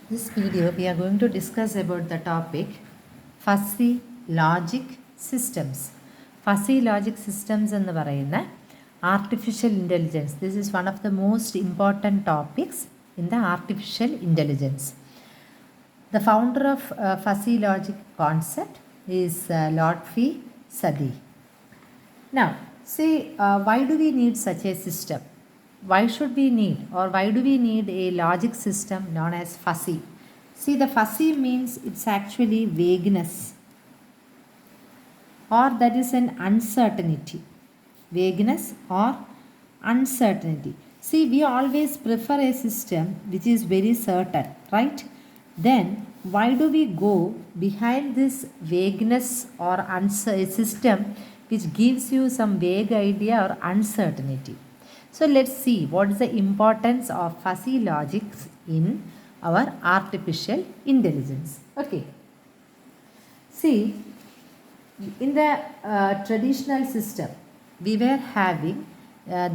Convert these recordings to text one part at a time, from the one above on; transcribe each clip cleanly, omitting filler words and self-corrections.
This video we are going to discuss about the topic fuzzy logic systems. Fuzzy logic systems എന്ന് പറയുന്ന artificial intelligence. This is one of the most important topics in the artificial intelligence. The founder of fuzzy logic concept is Lotfi Sadi. Now, see, why do we need such a system? Why should we need, or why do we need a logic system known as fuzzy? See, the fuzzy means it's actually vagueness, or that is an uncertainty. Vagueness or uncertainty. See, we always prefer a system which is very certain, right? Then why do we go behind this vagueness or a system which gives you some vague idea or uncertainty? So let's see what is the importance of fuzzy logics in our artificial intelligence. Okay. See, in the traditional system, we were having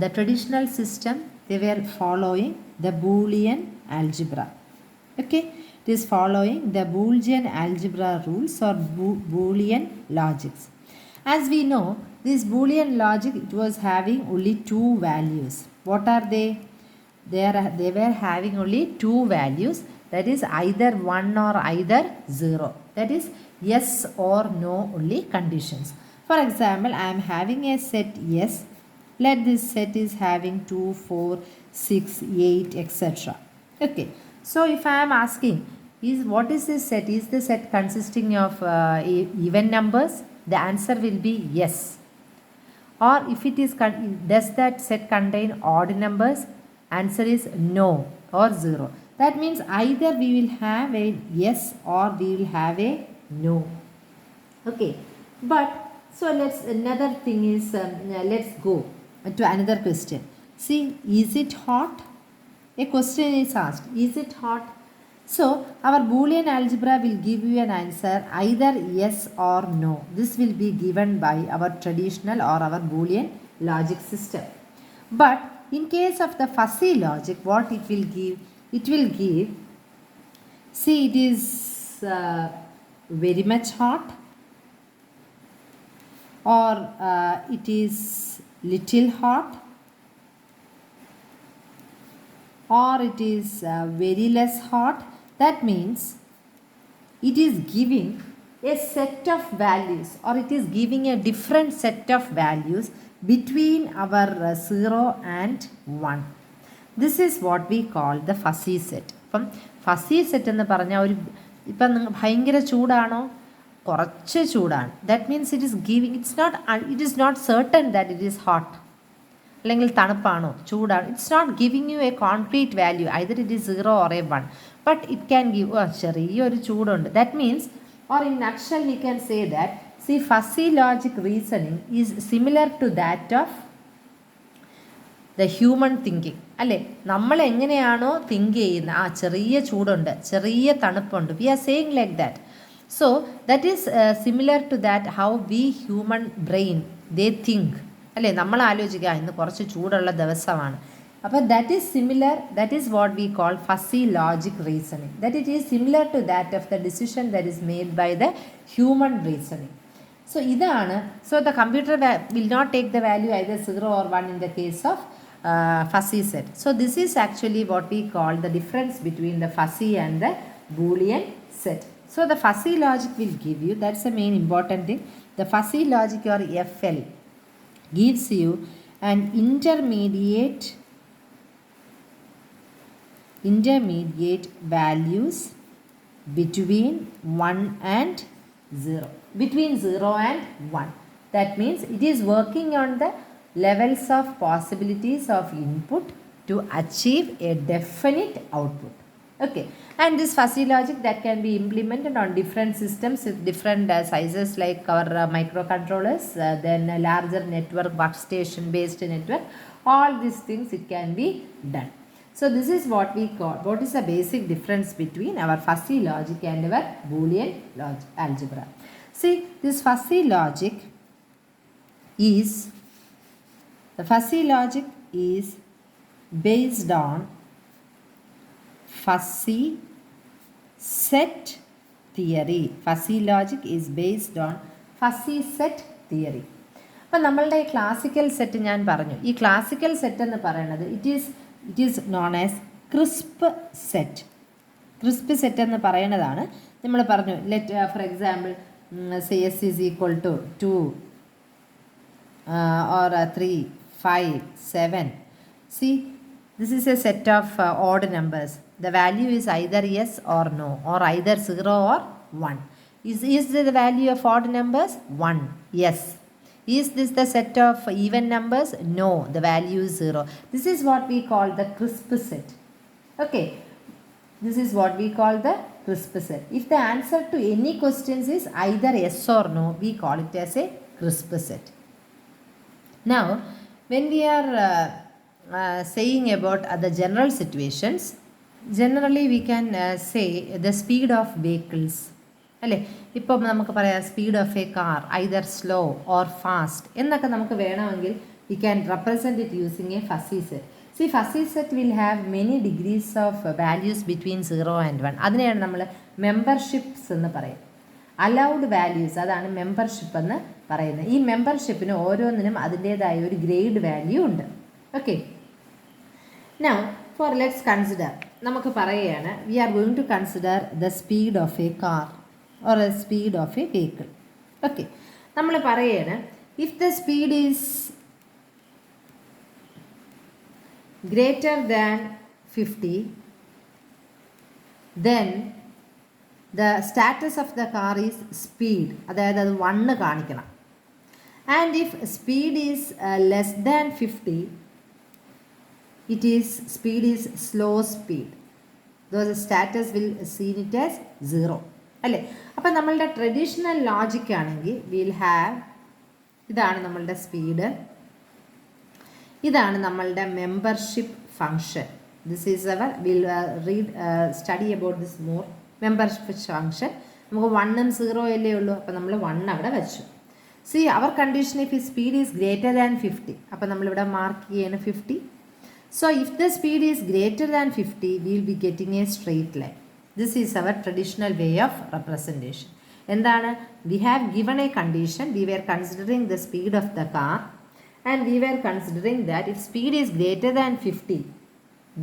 the traditional system, they were following the Boolean algebra. Okay, it is following the Boolean algebra rules or Boolean logics. As we know, this Boolean logic, it was having only two values. What are they? They were having only two values, that is either 1 or either 0. That is yes or no only conditions. For example, I am having a set yes. Let this set is having 2, 4, 6, 8, etc. Okay. So if I am asking, what is this set? Is the set consisting of even numbers? The answer will be yes. Or if it is, does that set contain odd numbers? Answer is no or 0. That means either we will have a yes or we will have a no. Okay. But so another thing is, let's go to another question. See, is it hot? A question is asked, is it hot? So our Boolean algebra will give you an answer either yes or no. This will be given by our traditional or our Boolean logic system. But in case of the fuzzy logic, what it will give? It will give, see, it is very much hot, or it is little hot, or it is very less hot. That means it is giving a set of values, or it is giving a different set of values between our 0 and 1. This is what we call the fuzzy set. അപ്പം fuzzy set എന്ന് പറഞ്ഞാൽ ഒരു ഇപ്പം ഭയങ്കര ചൂടാണോ, കുറച്ച് ചൂടാണ്. That means it is giving, it is not certain that it is hot, അല്ലെങ്കിൽ തണുപ്പാണോ ചൂടാണ്. It's not giving you a concrete value, either it is 0 or a 1, but it can give ചെറിയൊരു ചൂടുണ്ട്. That means, or in nutshell we can say that, see, fuzzy logic reasoning is similar to that of the human thinking. അല്ലേ, നമ്മൾ എങ്ങനെയാണോ think ചെയ്യുന്നത്, ചെറിയ ചൂടുണ്ട്, ചെറിയ തണുപ്പുണ്ട്, we are saying like that. So that is similar to that how we human brain they think. അല്ലേ, നമ്മൾ ആലോചിക്കുക ഇന്ന് കുറച്ച് ചൂടുള്ള ദിവസമാണ്. അപ്പോൾ that is similar, that is what we call fuzzy logic reasoning. That it is similar to that of the decision that is made by the human reasoning. So ഇതാണ്, so the computer will not take the value either 0 or 1 in the case of fuzzy set. So this is actually what we call the difference between the fuzzy and the Boolean set. So the fuzzy logic will give you, that's the main important thing, the fuzzy logic or FL gives you an intermediate values between 1 and 0. Between 0 and 1. That means it is working on the levels of possibilities of input to achieve a definite output. Okay, and this fuzzy logic that can be implemented on different systems with different sizes, like our microcontrollers, then a larger network, workstation based network, all these things it can be done. So this is what we call, what is the basic difference between our fuzzy logic and our Boolean algebra. See, this fuzzy logic is, the fuzzy logic is based on fuzzy set theory. Fuzzy logic is based on fuzzy set theory. അപ്പം നമ്മളുടെ ഈ classical set ഞാൻ പറഞ്ഞു, ഈ classical set എന്ന് പറയുന്നത് it is known as crisp set. Crisp set എന്ന് പറയുന്നതാണ്. നമ്മൾ പറഞ്ഞു let for example say S is equal to 2 or 3, 5, 7. See, this is a set of odd numbers. The value is either yes or no, or either 0 or 1. Is the value of odd numbers? 1. Yes. Is this the set of even numbers? No, the value is 0. This is what we call the crisp set. Okay, this is what we call the crisp set. If the answer to any questions is either yes or no, we call it as a crisp set. Now, when we are saying about the general situations, generally we can say the speed of vehicles. അല്ലേ, ഇപ്പം നമുക്ക് പറയാം speed of a car either slow or fast എന്നൊക്കെ നമുക്ക് വേണമെങ്കിൽ we can represent it using a fuzzy set. C fuzzy set will have many degrees of values between 0 and 1. അതിനെയാണ് നമ്മൾ memberships എന്ന് പറയും. അലൗഡ് വാല്യൂസ്, അതാണ് മെമ്പർഷിപ്പ് എന്ന് പറയുന്നത്. ഈ മെമ്പർഷിപ്പിന് ഓരോന്നിനും അതിൻ്റേതായ ഒരു ഗ്രേഡ് വാല്യൂ ഉണ്ട്. Okay, now for let's consider, നമുക്ക് പറയുകയാണ് we are going to consider the speed of a car or a speed of a vehicle. Okay, നമ്മൾ പറയുകയാണ് if the speed is greater than 50, then the status of the car is speed, അതായത് അത് 1 കാണിക്കണം. And if speed is less than 50, speed is slow speed. The status will see it as 0. അല്ലേ, അപ്പം നമ്മളുടെ traditional logic ആണെങ്കിൽ will have, ഇതാണ് നമ്മളുടെ speed, ഇതാണ് നമ്മളുടെ membership function. This is our will study about this more. Membership function നമുക്ക് 1 ഉം 0 അല്ലേ ഉള്ളൂ, അപ്പം നമ്മൾ 1 അവിടെ വെച്ചു. See our condition if speed is greater than 50, അപ്പം നമ്മളിവിടെ മാർക്ക് ചെയ്യാണ് 50. So if the speed is greater than 50, we will be getting a straight line. This is our traditional way of representation. എന്താണ്, we have given a condition, we were considering the speed of the car and we were considering that if speed is greater than 50,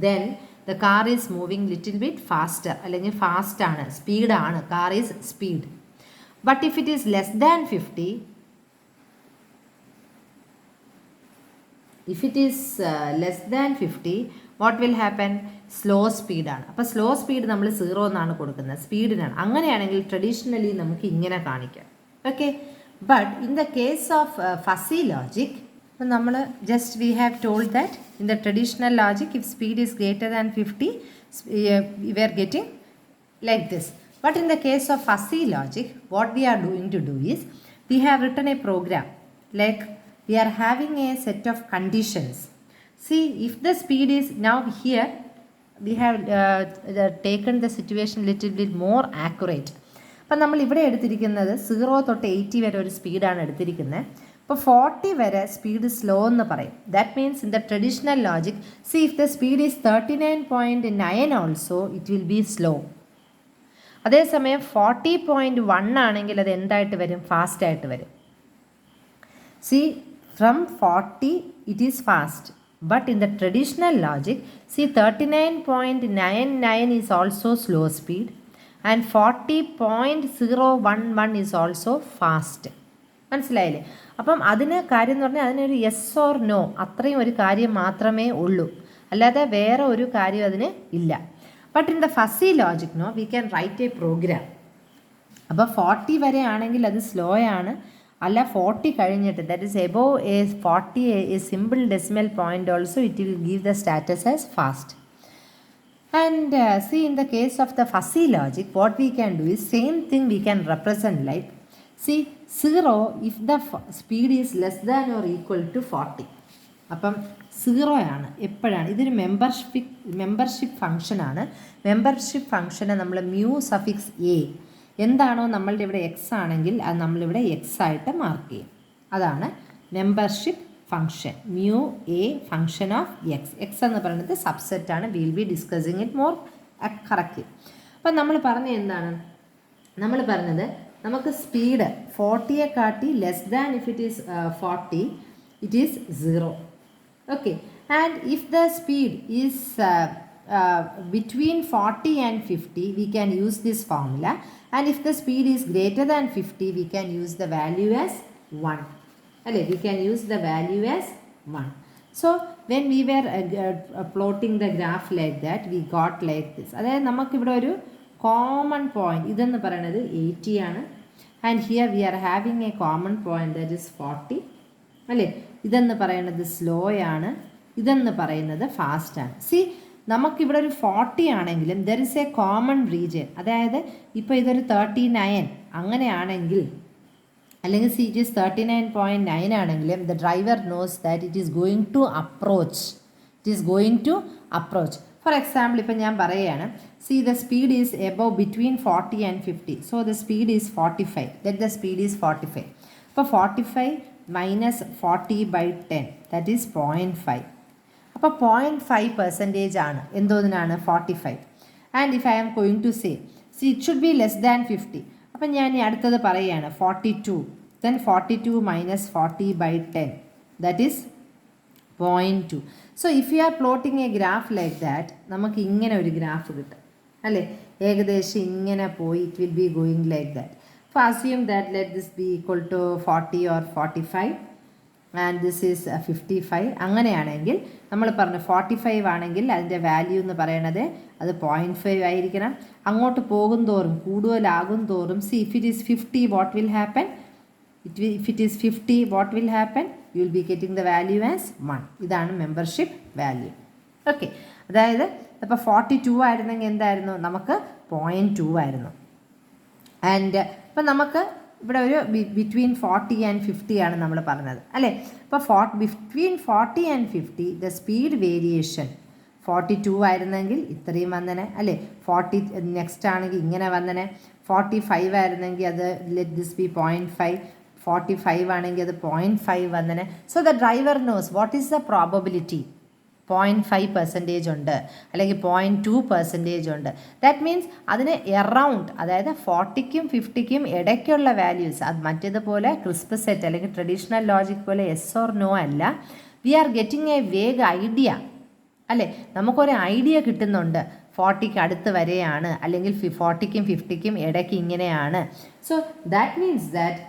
then the car is moving little bit faster, അല്ലെങ്കിൽ fast ആണ്, speed ആണ്, car is speed. But if it is less than 50, if it is less than 50, what will happen? Slow സ്പീഡാണ്. അപ്പോൾ slow speed നമ്മൾ 0 എന്നാണ് കൊടുക്കുന്നത്, സ്പീഡിനാണ്. അങ്ങനെയാണെങ്കിൽ traditionally നമുക്ക് ഇങ്ങനെ കാണിക്കാം. Okay, but in the case of fuzzy logic, അപ്പം നമ്മൾ just we have told that in the traditional logic if speed is greater than 50, we are getting like this. But in the case of fuzzy logic, what we are doing to do is we have written a program like we are having a set of conditions. See, if the speed is now here, we have taken the situation little bit more accurate. അപ്പം നമ്മൾ ഇവിടെ എടുത്തിരിക്കുന്നത് 0 തൊട്ട് 80 വരെ ഒരു സ്പീഡാണ് എടുത്തിരിക്കുന്നത്. അപ്പോൾ 40 വരെ സ്പീഡ് സ്ലോ എന്ന് പറയും. That means in the traditional logic, C if the speed is 39.9 also it will B slow. അതേസമയം 40.1 ആണെങ്കിൽ അത് എന്തായിട്ട് വരും? ഫാസ്റ്റായിട്ട് വരും. C from 40 it is fast. But in the traditional logic, see 39.99 is also slow speed and 40.011 is also fast. മനസ്സിലായില്ലേ? അപ്പം അതിന് കാര്യം എന്ന് പറഞ്ഞാൽ അതിനൊരു യെസ് ഓർ നോ അത്രയും ഒരു കാര്യം മാത്രമേ ഉള്ളൂ, അല്ലാതെ വേറെ ഒരു കാര്യം അതിന് ഇല്ല. But in the fuzzy logic no we can write a program. അപ്പോൾ 40 വരെ ആണെങ്കിൽ അത് സ്ലോ ആണ്, അല്ല 40 കഴിഞ്ഞിട്ട് that is above A 40 A simple decimal point also it will give the status as fast. And see, in the case of the fuzzy logic, what we can do is same thing we can represent like, see 0 if the speed is less than or equal to 40. അപ്പം 0 ആണ് എപ്പോഴാണ്. ഇതൊരു membership ഫംഗ്ഷനാണ്. Membership ഫംഗ്ഷനെ നമ്മൾ mu suffix A എന്താണോ നമ്മളുടെ ഇവിടെ എക്സ് ആണെങ്കിൽ അത് നമ്മളിവിടെ എക്സ് ആയിട്ട് മാർക്ക് ചെയ്യും. അതാണ് membership function. Mu A function of X. X എന്ന് പറയുന്നത് സബ്സെറ്റ് ആണ്. Will be discussing it more correctly. അപ്പോൾ അപ്പം നമ്മൾ പറഞ്ഞ എന്താണ്, നമ്മൾ പറഞ്ഞത് നമുക്ക് സ്പീഡ് 40യെ കാട്ടി less than if it is 40 it is 0. Okay, and if the speed is between 40 and 50 we can use this formula, and if the speed is greater than 50 we can use the value as 1. We can use the value as 1. So when we were plotting the graph like that we got like this. അതായത് നമുക്കിവിടെ ഒരു common point ഇതെന്ന് പറയുന്നത് 80 ആണ്, and here we are having A common point that is 40 അല്ലേ. ഇതെന്ന് പറയുന്നത് slow ആണ്, ഇതെന്ന് പറയുന്നത് ഫാസ്റ്റ് ആണ്. സി നമുക്കിവിടെ ഒരു 40 ആണെങ്കിലും there is A common region. അതായത് ഇപ്പോൾ ഇതൊരു 39 അങ്ങനെയാണെങ്കിൽ, അല്ലെങ്കിൽ സി ഇറ്റ് ഈസ് 39.9 ആണെങ്കിലും the driver knows that it is going to approach. For example ഇപ്പം ഞാൻ പറയുകയാണ്, see the speed is above between 40 and 50. So the speed is 45. Let the speed is 45. അപ്പോൾ 45 മൈനസ് 40/10 ദാറ്റ് ഈസ് 0.5. അപ്പോൾ 0.5% ആണ് എന്തോതിനാണ് 45. And if I am going to say see it should be less than 50. അപ്പം ഞാൻ ഈ അടുത്തത് പറയുകയാണ് 42. Then 42 minus 40/10 that is 0.2. So if you are plotting a graph like that നമുക്ക് ഇങ്ങനെ ഒരു ഗ്രാഫ് കിട്ടും അല്ലേ. ഏകദേശം ഇങ്ങനെ പോയി it will be going like that. അപ്പോൾ assume that let this be equal to 40 or 45 and this is 55. അങ്ങനെയാണെങ്കിൽ നമ്മൾ പറഞ്ഞു 45 ആണെങ്കിൽ അതിൻ്റെ വാല്യൂ എന്ന് പറയണത് അത് 0.5 ആയിരിക്കണം. അങ്ങോട്ട് പോകും തോറും കൂടുതലാകും തോറും C if it is 50 what will happen, if it is 50 what will happen, you will be getting the value as 1. ഇതാണ് മെമ്പർഷിപ്പ് വാല്യൂ. ഓക്കെ, അതായത് ഇപ്പോൾ 42 ആയിരുന്നെങ്കിൽ എന്തായിരുന്നു, നമുക്ക് 0.2 ആയിരുന്നു. ആൻഡ് ഇപ്പം നമുക്ക് ഇവിടെ ഒരു ബിറ്റ്വീൻ 40 and 50 ആണ് നമ്മൾ പറഞ്ഞത് അല്ലേ. അപ്പോൾ between 40 and 50 the speed variation 42 ആയിരുന്നെങ്കിൽ ഇത്രയും വന്നനെ അല്ലേ. 40 നെക്സ്റ്റ് ആണെങ്കിൽ ഇങ്ങനെ വന്നനെ. 45 ആയിരുന്നെങ്കിൽ അത് ലെറ്റ് ദിസ് ബി 0.5. 45 ആണെങ്കിൽ അത് 0.5 വന്നനെ. So the driver knows what is the probability. 0.5% ഉണ്ട് അല്ലെങ്കിൽ 0.2% ഉണ്ട്. ദാറ്റ് മീൻസ് അതിന് എറൗണ്ട്, അതായത് 40ക്കും 50ക്കും ഇടയ്ക്കുള്ള വാല്യൂസ്. അത് മറ്റേതുപോലെ ക്രിസ്പ് സെറ്റ് അല്ലെങ്കിൽ ട്രഡീഷണൽ ലോജിക് പോലെ യെസ് ഓർ നോ അല്ല. We are getting a vague idea അല്ലേ. നമുക്കൊരു ഐഡിയ കിട്ടുന്നുണ്ട് 40ക്ക് അടുത്ത് വരെയാണ് അല്ലെങ്കിൽ 40ക്കും 50ക്കും ഇടയ്ക്ക് ഇങ്ങനെയാണ്. So that means that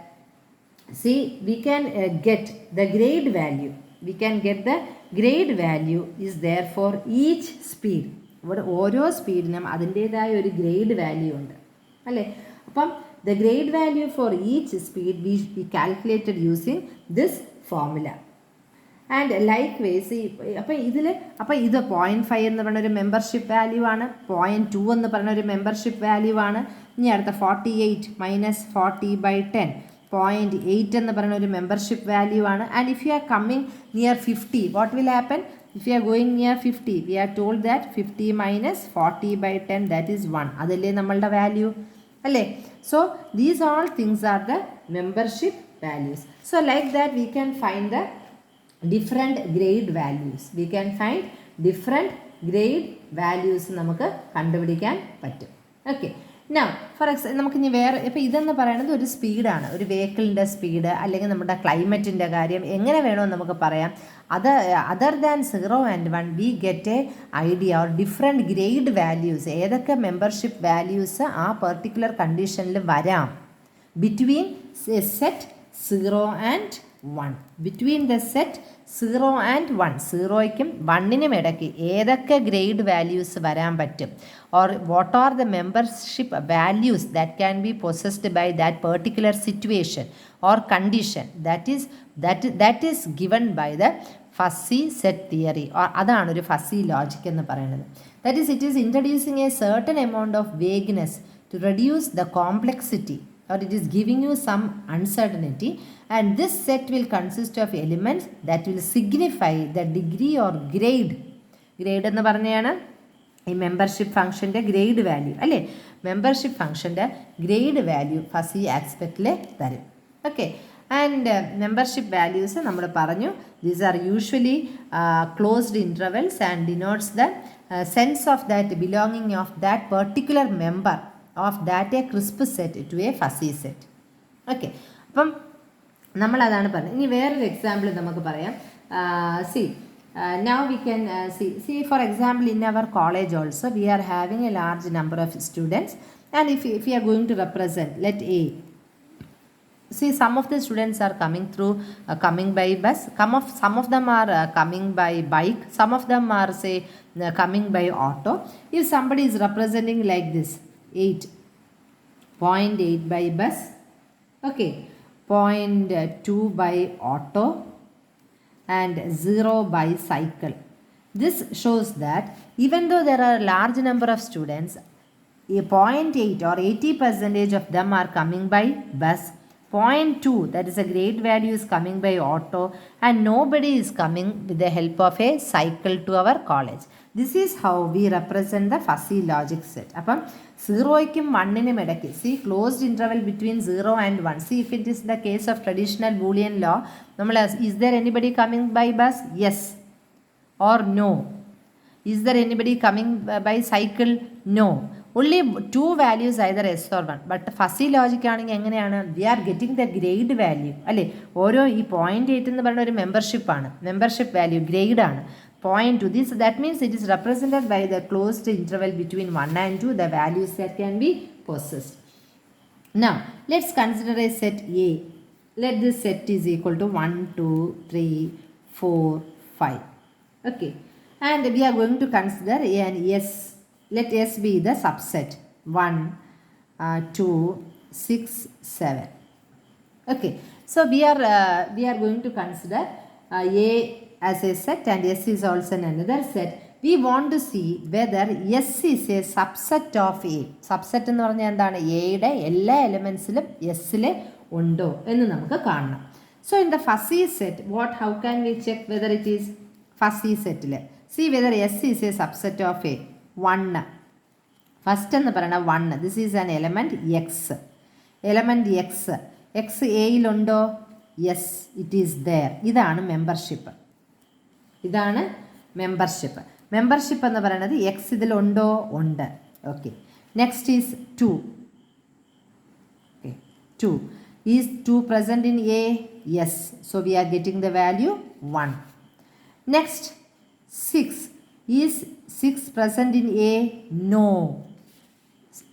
see we can get the grade value. We can get the grade value is there for each speed. ഇവിടെ ഓരോ സ്പീഡിനും അതിൻ്റേതായ ഒരു ഗ്രേഡ് വാല്യൂ ഉണ്ട് അല്ലേ. അപ്പം the grade value for each speed we calculated using this formula. And like ways അപ്പോൾ ഇത് 0.5 എന്ന് പറയുന്ന ഒരു മെമ്പർഷിപ്പ് വാല്യൂ ആണ്. 0.2 എന്ന് പറയുന്ന ഒരു മെമ്പർഷിപ്പ് വാല്യൂ ആണ്. ഇനി അടുത്ത 48 മൈനസ് 40/10 0.8 എന്ന് പറയുന്ന ഒരു മെമ്പർഷിപ്പ് വാല്യൂ ആണ്. And if you are coming near 50 what will happen. If you are going near 50 we are told that 50 minus 40/10 that is 1. അതല്ലേ നമ്മളുടെ വാല്യൂ അല്ലേ. So these all things are the membership values. So like that we can find the different grade values. We can find different grade values നമുക്ക് കണ്ടുപിടിക്കാൻ പറ്റും. Okay, now for example നമുക്കിനി വേറെ ഇപ്പോൾ ഇതെന്ന് പറയുന്നത് ഒരു സ്പീഡാണ്, ഒരു വെഹിക്കിളിൻ്റെ സ്പീഡ് അല്ലെങ്കിൽ നമ്മുടെ ക്ലൈമറ്റിൻ്റെ കാര്യം എങ്ങനെ വേണമെന്ന് നമുക്ക് പറയാം. Other than 0 and 1 we get a idea or different grade values. ഏതൊക്കെ മെമ്പർഷിപ്പ് വാല്യൂസ് ആ പെർട്ടിക്കുലർ കണ്ടീഷനിൽ വരാം between set 0 and 1. Between the set 0 and 1, 0യ്ക്കും 1നും ഇടയ്ക്ക് ഏതൊക്കെ ഗ്രേഡ് വാല്യൂസ് വരാൻ പറ്റും. Or what are the membership values that can be possessed by that particular situation or condition that is given by the fuzzy set theory. അതാണ് ഒരു fuzzy logic എന്ന് പറയുന്നത്. That is it is introducing a certain amount of vagueness to reduce the complexity, or it is giving you some uncertainty, and this set will consist of elements that will signify the degree or grade എന്ന് പറഞ്ഞാണ് ഈ membership ഫംഗ്ഷൻ്റെ grade value അല്ലേ. Membership ഫംഗ്ഷൻ്റെ grade value fuzzy ആസ്പെക്റ്റിൽ തരും. Okay, and membership values നമ്മൾ പറഞ്ഞു. These are usually closed intervals and denotes the sense of that belonging of that particular member of that a crisp set to a fuzzy set. Okay, അപ്പം നമ്മളതാണ് പറഞ്ഞത്. ഇനി വേറൊരു example നമുക്ക് പറയാം. C now we can see for example in our college also we are having a large number of students, and if we are going to represent, let A, see some of the students are coming through coming by bus, some of them are coming by bike, some of them are say coming by auto. If somebody is representing like this 8.8 by bus, okay, 0.2 by auto and 0 by cycle, this shows that even though there are a large number of students, a 0.8 or 80% of them are coming by bus, 0.2, that is a great value, is coming by auto, and nobody is coming with the help of a cycle to our college. This is how we represent the fuzzy logic set. അപ്പം 0യ്ക്കും 1നും ഇടയ്ക്ക്, see closed interval between 0 and 1. See if it is the case of traditional Boolean law, നമ്മൾ is there anybody coming by bus? Yes or no. Is there anybody coming by cycle? No. Only two values, either yes or 1. But fuzzy logic ആണെങ്കിൽ എങ്ങനെയാണ്? We are getting the grade value അല്ലേ. ഓരോ ഈ 0.8 എന്ന് പറയുന്ന ഒരു membership ആണ്, membership value grade ആണ്. 0.2, this that means it is represented by the closed interval between 1 and 2, the values that can be possessed. Now let's consider a set A. Let this set is equal to 1 2 3 4 5. Okay, and we are going to consider an S. Let S be the subset 1 2 6 7. Okay, so we are going to consider A as a set and S is also another set. We want to see whether S is a subset of A. Subset എന്ന് പറഞ്ഞാൽ എന്താണ്? എയുടെ എല്ലാ എലിമെൻസിലും എസ്സിൽ ഉണ്ടോ എന്ന് നമുക്ക് കാണണം. So in the fuzzy set, how can we check whether it is fuzzy സെറ്റിൽ? See whether S is a subset of A. 1, first എന്ന് പറയുന്നത് 1, this is an element X. Element X എയിലുണ്ടോ? Yes, it is there. ഇതാണ് membership. Membership എന്ന് പറയുന്നത് X ഇതിലുണ്ടോ? ഉണ്ട്. Okay, next is 2. Okay, 2 is 2 present in A? Yes, so we are getting the value 1. Next 6, is 6 present in A? No.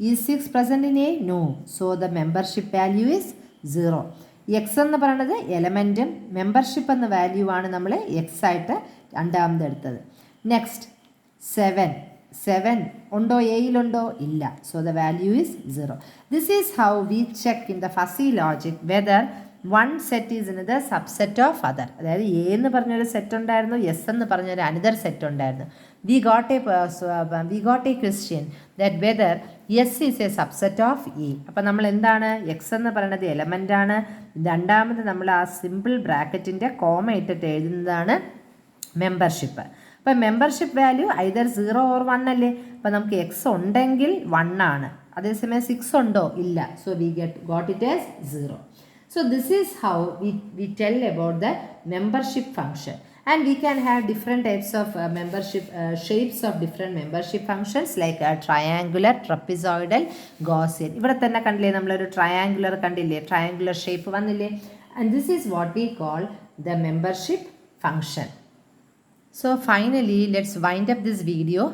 Is 6 present in A? No. So the membership value is 0. X എന്ന് പറയുന്നത് എലമെൻറ്റും membership എന്ന value ആണ് നമ്മൾ X ആയിട്ട് രണ്ടാമത് എടുത്തത്. Next 7 ഉണ്ടോ? എയിലുണ്ടോ? ഇല്ല. So the value is 0. This is how we check in the fuzzy logic whether one set is another subset of other. അതായത് എ എന്ന് പറഞ്ഞൊരു സെറ്റ് ഉണ്ടായിരുന്നു, എസ് എന്ന് പറഞ്ഞൊരു അനദർ സെറ്റ് ഉണ്ടായിരുന്നു. we got a question that whether S is a subset of E. അപ്പോൾ നമ്മൾ എന്താണ്? എക്സ് എന്ന് പറയുന്നത് എലമെൻ്റ് ആണ്. രണ്ടാമത് നമ്മൾ ആ സിമ്പിൾ ബ്രാക്കറ്റിൻ്റെ കോമ ഇട്ടിട്ട് എഴുതുന്നതാണ് മെമ്പർഷിപ്പ്. അപ്പോൾ മെമ്പർഷിപ്പ് വാല്യൂ ഐദർ 0 or 1 അല്ലേ. അപ്പോൾ നമുക്ക് എക്സ് ഉണ്ടെങ്കിൽ 1 ആണ്, അതേസമയം 6 ഉണ്ടോ? ഇല്ല. So we got it as 0. So this is how we tell about the membership function. And we can have different types of membership shapes of different membership functions like triangular, trapezoidal, Gaussian. ഇവിടെ തന്നെ കണ്ടില്ലേ, നമ്മളൊരു triangular കണ്ടില്ലേ, triangular shape വന്നില്ലേ. And this is what we call the membership function. So finally, let's wind up this video.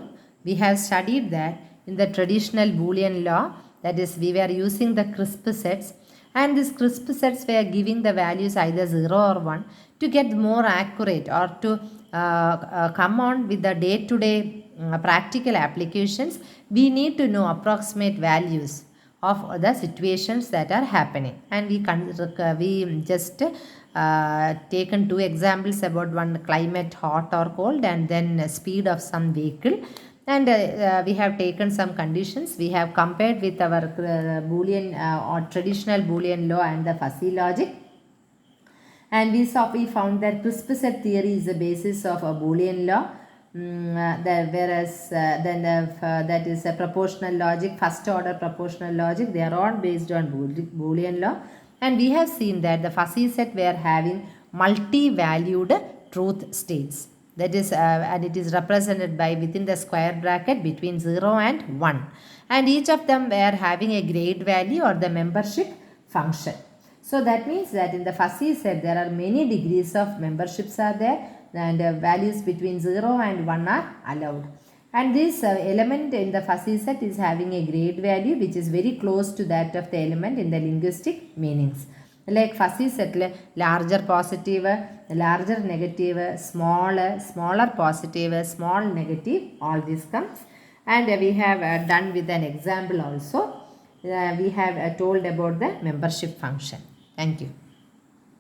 We have studied that in the traditional Boolean law, that is we were using the crisp sets, and these crisp sets were giving the values either 0 or 1. To get more accurate or to come on with the day-to-day practical applications, we need to know approximate values of the situations that are happening. And we just taken 2 examples about one climate, hot or cold, and then speed of some vehicle. And we have taken some conditions. We have compared with our Boolean or traditional Boolean law and the fuzzy logic. And we found that crisp set theory is the basis of a Boolean law, whereas that is a proportional logic, first order proportional logic. They are all based on Boolean law. And we have seen that the fuzzy set were having multi-valued truth states. that is and it is represented by within the square bracket between 0 and 1, and each of them were having a grade value or the membership function. So that means that in the fuzzy set there are many degrees of memberships are there, and values between 0 and 1 are allowed, and this element in the fuzzy set is having a grade value which is very close to that of the element in the linguistic meanings. Like fuzzy set, larger positive, larger negative, smaller positive, small negative, all this comes. And we have done with an example also. We have told about the membership function. Thank you.